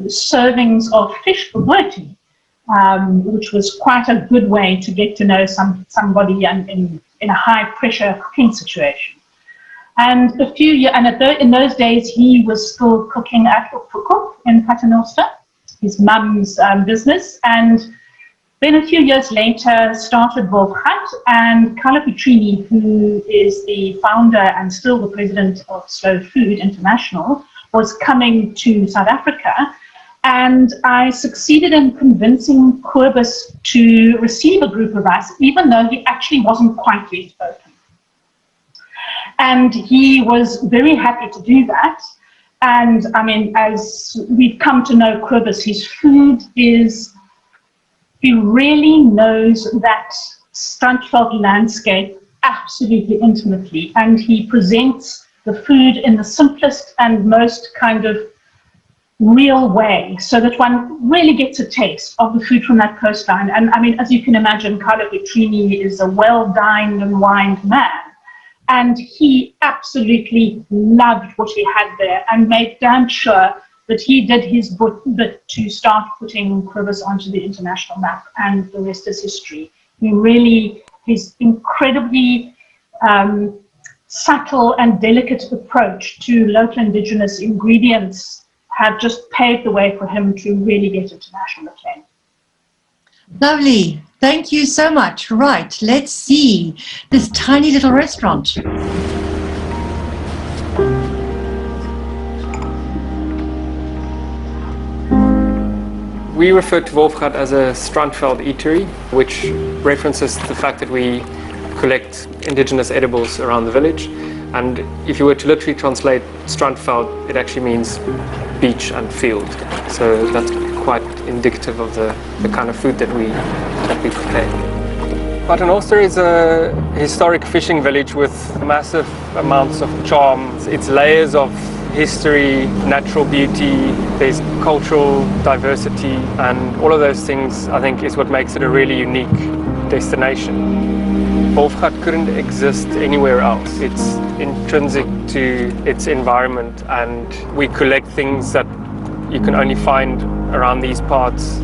servings of fish for roti, which was quite a good way to get to know somebody in a high-pressure cooking situation. And in those days, he was still cooking at Wolfgat in Paternoster, his mum's business. And then a few years later, started Wolfgat, and Carlo Petrini, who is the founder and still the president of Slow Food International, was coming to South Africa. And I succeeded in convincing Kobus to receive a group of us, even though he actually wasn't quite yet open. And he was very happy to do that. And I mean, as we've come to know Kobus, his food is, he really knows that Strandveld landscape absolutely intimately. And he presents the food in the simplest and most kind of real way, so that one really gets a taste of the food from that coastline. And I mean, as you can imagine, Carlo Petrini is a well-dined and wined man. And he absolutely loved what he had there and made damn sure that he did his bit to start putting Kobus onto the international map, and the rest is history. He really, his incredibly subtle and delicate approach to local indigenous ingredients have just paved the way for him to really get international acclaim. Lovely. Thank you so much. Right, let's see this tiny little restaurant. We refer to Wolfgat as a Strandveld eatery, which references the fact that we collect indigenous edibles around the village. And if you were to literally translate Strandveld, it actually means beach and field. So that's quite indicative of the kind of food that we prepare. Paternoster is a historic fishing village with massive amounts of charm. It's layers of history, natural beauty, there's cultural diversity, and all of those things I think is what makes it a really unique destination. Wolfgat couldn't exist anywhere else. It's intrinsic to its environment, and we collect things that you can only find around these parts.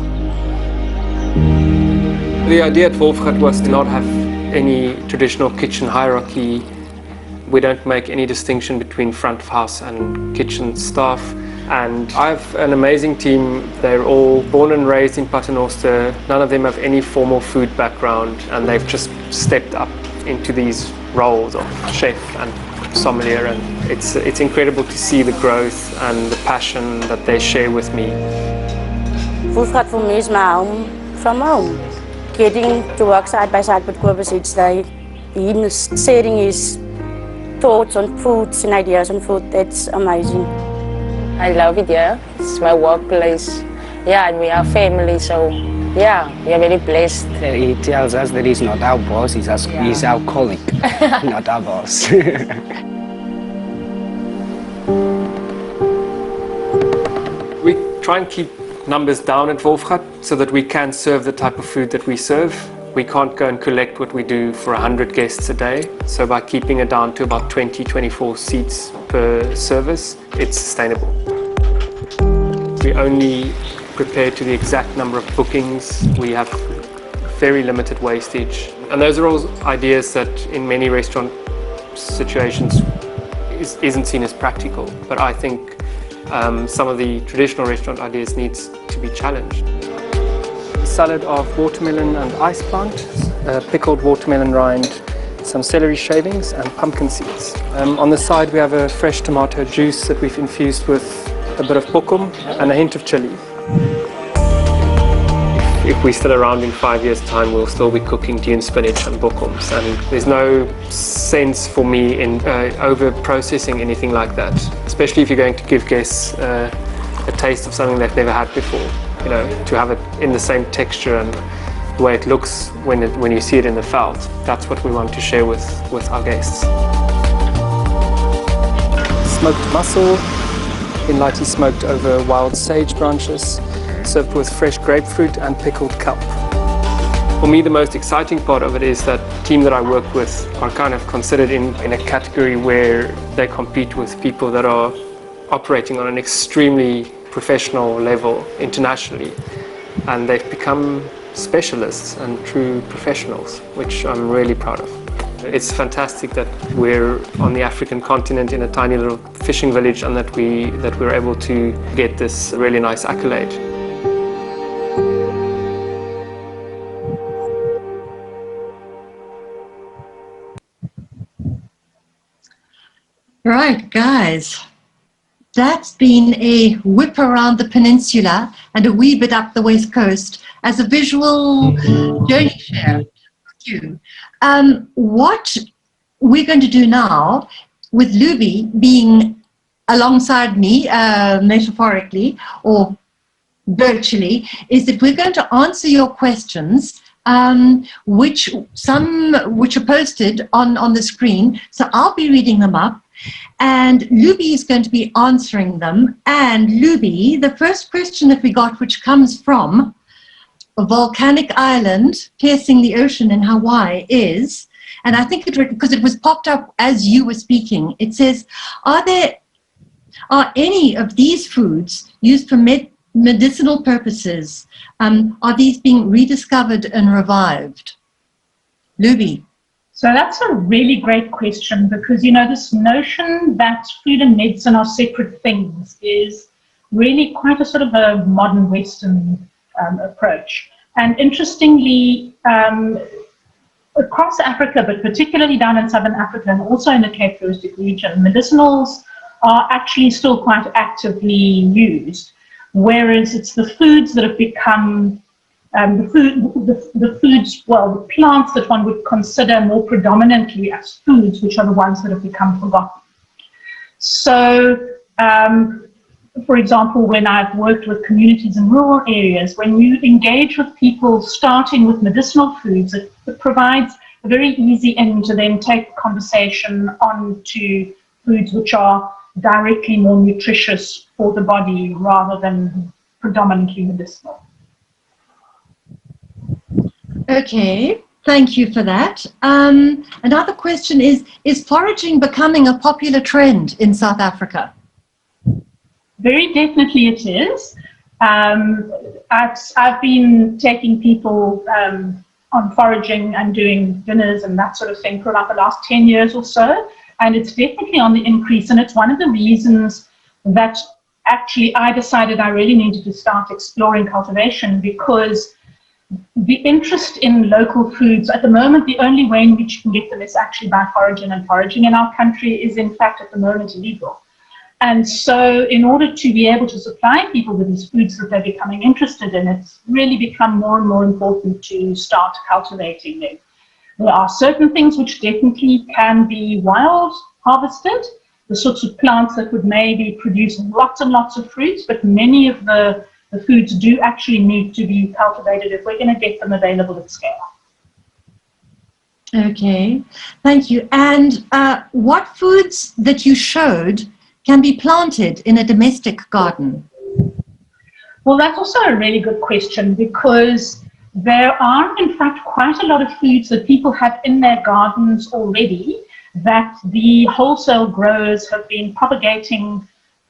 The idea at Wolfgat was to not have any traditional kitchen hierarchy. We don't make any distinction between front of house and kitchen staff. And I have an amazing team. They're all born and raised in Paternoster. None of them have any formal food background, and they've just stepped up into these roles of chef and sommelier, and it's incredible to see the growth and the passion that they share with me. Wolfgat for me is my home from home. Getting to work side by side with Kobus each day, him sharing his thoughts on foods and ideas on food, that's amazing. I love it, yeah. It's my workplace. Yeah, and we are family, so yeah, we are very blessed. He tells us that he's not our boss, he's our colleague, not our boss. We try and keep numbers down at Wolfgat so that we can serve the type of food that we serve. We can't go and collect what we do for 100 guests a day. So by keeping it down to about 20-24 seats per service, it's sustainable. We only prepared to the exact number of bookings. We have very limited wastage. And those are all ideas that in many restaurant situations isn't seen as practical. But I think some of the traditional restaurant ideas needs to be challenged. Salad of watermelon and ice plant, pickled watermelon rind, some celery shavings and pumpkin seeds. On the side we have a fresh tomato juice that we've infused with a bit of bokum and a hint of chili. If we're still around in 5 years' time, we'll still be cooking dune spinach and bokums, and there's no sense for me in over-processing anything like that, especially if you're going to give guests a taste of something they've never had before. You know, to have it in the same texture and the way it looks when you see it in the felt. That's what we want to share with our guests. Smoked mussel, in lightly smoked over wild sage branches, served with fresh grapefruit and pickled kelp. For me, the most exciting part of it is that the team that I work with are kind of considered in a category where they compete with people that are operating on an extremely professional level internationally, and they've become specialists and true professionals, which I'm really proud of. It's fantastic that we're on the African continent in a tiny little fishing village and that we're able to get this really nice accolade. Right, guys. That's been a whip around the peninsula and a wee bit up the west coast as a visual journey share with you. What we're going to do now, with Loubie being alongside me, metaphorically or virtually, is that we're going to answer your questions, which are posted on the screen. So I'll be reading them up, and Loubie is going to be answering them. And Loubie, the first question that we got, which comes from a volcanic island piercing the ocean in Hawaii, is, and I think because it was popped up as you were speaking, it says, are any of these foods used for medicinal purposes? Are these being rediscovered and revived? Loubie. So that's a really great question, because, you know, this notion that food and medicine are separate things is really quite a sort of a modern Western approach. And interestingly, across Africa, but particularly down in Southern Africa and also in the Cape Touristic region, medicinals are actually still quite actively used, whereas it's the foods that have become the plants that one would consider more predominantly as foods, which are the ones that have become forgotten. So, for example, when I've worked with communities in rural areas, when you engage with people starting with medicinal foods, it provides a very easy end to then take the conversation on to foods which are directly more nutritious for the body rather than predominantly medicinal. Okay, thank you for that. Another question is foraging becoming a popular trend in South Africa? Very definitely it is. I've been taking people on foraging and doing dinners and that sort of thing for about the last 10 years or so, and it's definitely on the increase, and it's one of the reasons that actually I decided I really needed to start exploring cultivation, because the interest in local foods, at the moment, the only way in which you can get them is actually by foraging, and foraging in our country is in fact at the moment illegal. And so in order to be able to supply people with these foods that they're becoming interested in, it's really become more and more important to start cultivating them. There are certain things which definitely can be wild harvested, the sorts of plants that would maybe produce lots and lots of fruits, but many of the foods do actually need to be cultivated if we're going to get them available at scale. Okay, thank you. And what foods that you showed can be planted in a domestic garden? Well, that's also a really good question, because there are in fact quite a lot of foods that people have in their gardens already that the wholesale growers have been propagating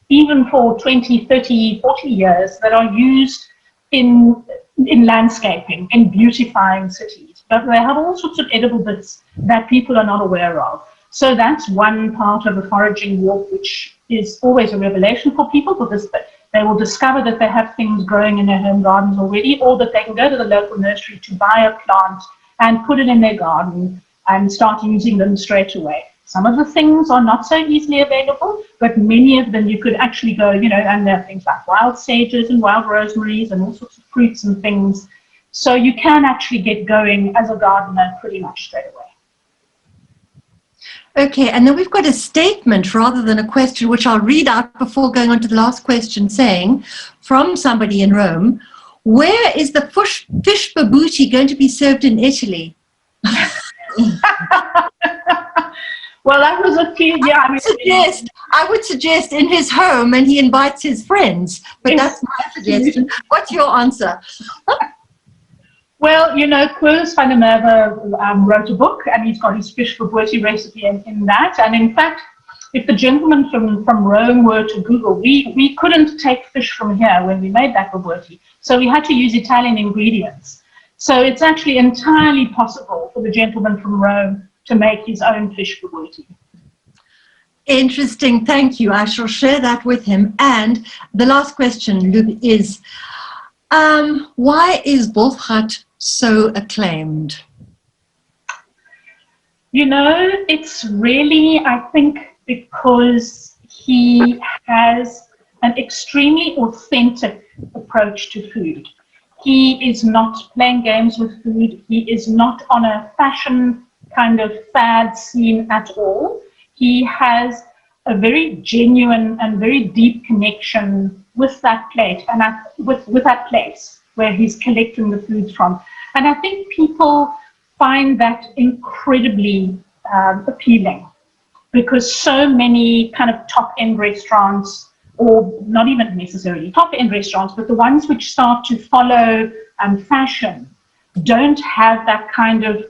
even for 20, 30, 40 years, that are used in landscaping, in beautifying cities, but they have all sorts of edible bits that people are not aware of. So that's one part of the foraging walk, which is always a revelation for people, because they will discover that they have things growing in their home gardens already, or that they can go to the local nursery to buy a plant and put it in their garden and start using them straight away. Some of the things are not so easily available, but many of them you could actually go, and there are things like wild sages and wild rosemaries and all sorts of fruits and things. So you can actually get going as a gardener pretty much straight away. Okay, and then we've got a statement rather than a question, which I'll read out before going on to the last question, saying, from somebody in Rome, where is the fish babouti going to be served in Italy? Well, that was a few, yeah. I would suggest in his home, and he invites his friends, but that's my suggestion. What's your answer? Well, Kobus van der Merwe wrote a book, and he's got his fish babouti recipe in that. And in fact, if the gentleman from Rome were to Google, we couldn't take fish from here when we made that babouti. So we had to use Italian ingredients. So it's actually entirely possible for the gentleman from Rome to make his own fish babouti. Interesting, thank you. I shall share that with him. And the last question, Loubie, is why is Wolfgat so acclaimed? It's really, I think, because he has an extremely authentic approach to food. He is not playing games with food. He is not on a fashion kind of fad scene at all. He has a very genuine and very deep connection with that plate and with that place where he's collecting the foods from. And I think people find that incredibly appealing, because so many kind of top-end restaurants, or not even necessarily top-end restaurants, but the ones which start to follow fashion, don't have that kind of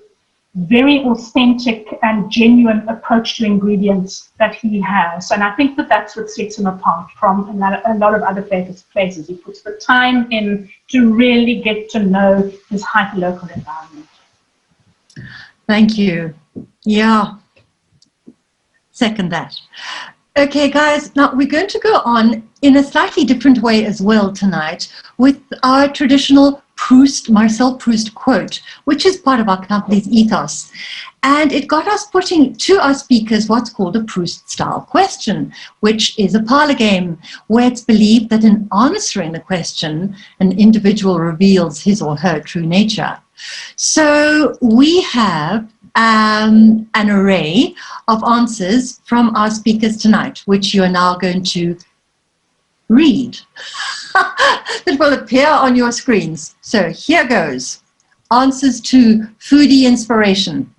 very authentic and genuine approach to ingredients that he has. And I think that that's what sets him apart from a lot of other places. He puts the time in to really get to know his hyperlocal environment. Thank you. Yeah. Second that. Okay, guys, now we're going to go on in a slightly different way as well tonight with our traditional Marcel Proust quote, which is part of our company's ethos. And it got us putting to our speakers what's called a Proust-style question, which is a parlor game where it's believed that in answering the question, an individual reveals his or her true nature. So we have an array of answers from our speakers tonight, which you are now going to read. That will appear on your screens. So here goes. Answers to foodie inspiration.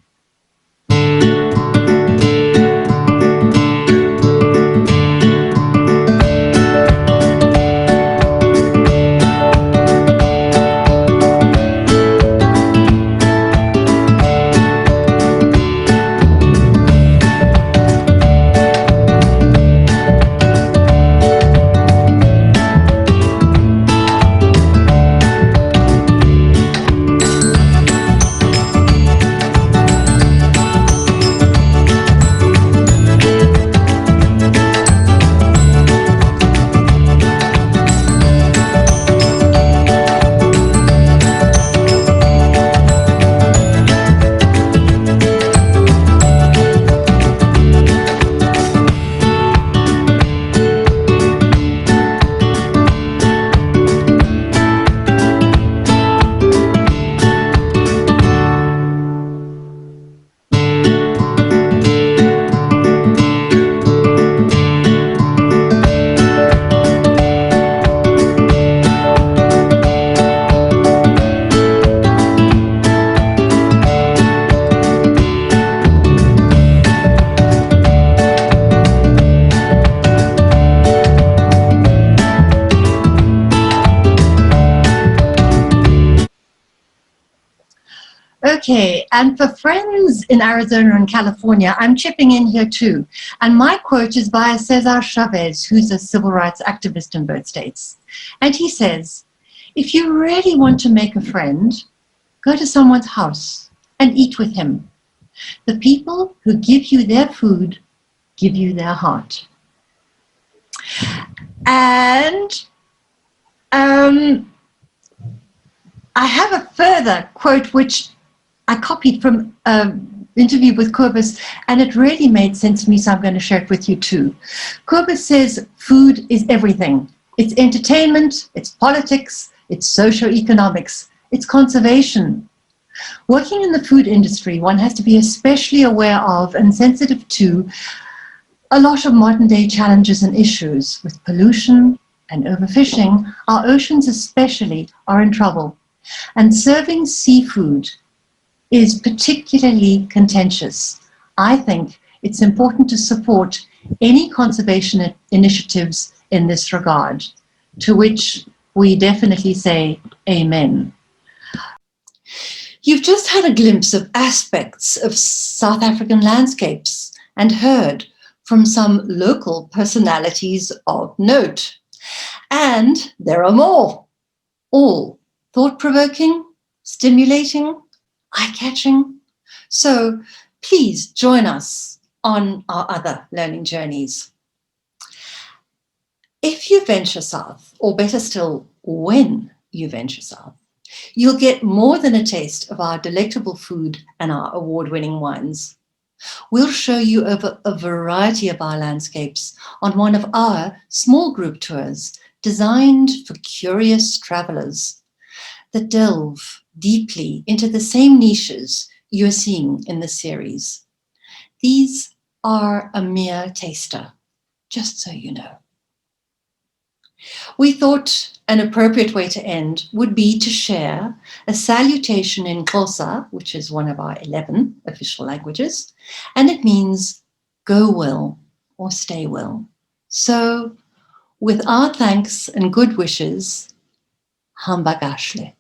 Okay, and for friends in Arizona and California, I'm chipping in here too. And my quote is by Cesar Chavez, who's a civil rights activist in both states. And he says, If you really want to make a friend, go to someone's house and eat with him. The people who give you their food give you their heart. And I have a further quote which I copied from an interview with Kobus, and it really made sense to me, so I'm going to share it with you too. Kobus says, food is everything. It's entertainment, it's politics, it's socio-economics, it's conservation. Working in the food industry, one has to be especially aware of and sensitive to a lot of modern-day challenges and issues. With pollution and overfishing, our oceans especially are in trouble. And serving seafood is particularly contentious. I think it's important to support any conservation initiatives in this regard, to which we definitely say amen. You've just had a glimpse of aspects of South African landscapes and heard from some local personalities of note. And there are more, all thought-provoking, stimulating, eye-catching. So please join us on our other learning journeys. If you venture south, or better still, when you venture south, you'll get more than a taste of our delectable food and our award-winning wines. We'll show you over a variety of our landscapes on one of our small group tours designed for curious travelers that delve deeply into the same niches you're seeing in the series. These are a mere taster, just so you know. We thought an appropriate way to end would be to share a salutation in Xhosa, which is one of our 11 official languages, and it means go well or stay well. So, with our thanks and good wishes, hamba gashle.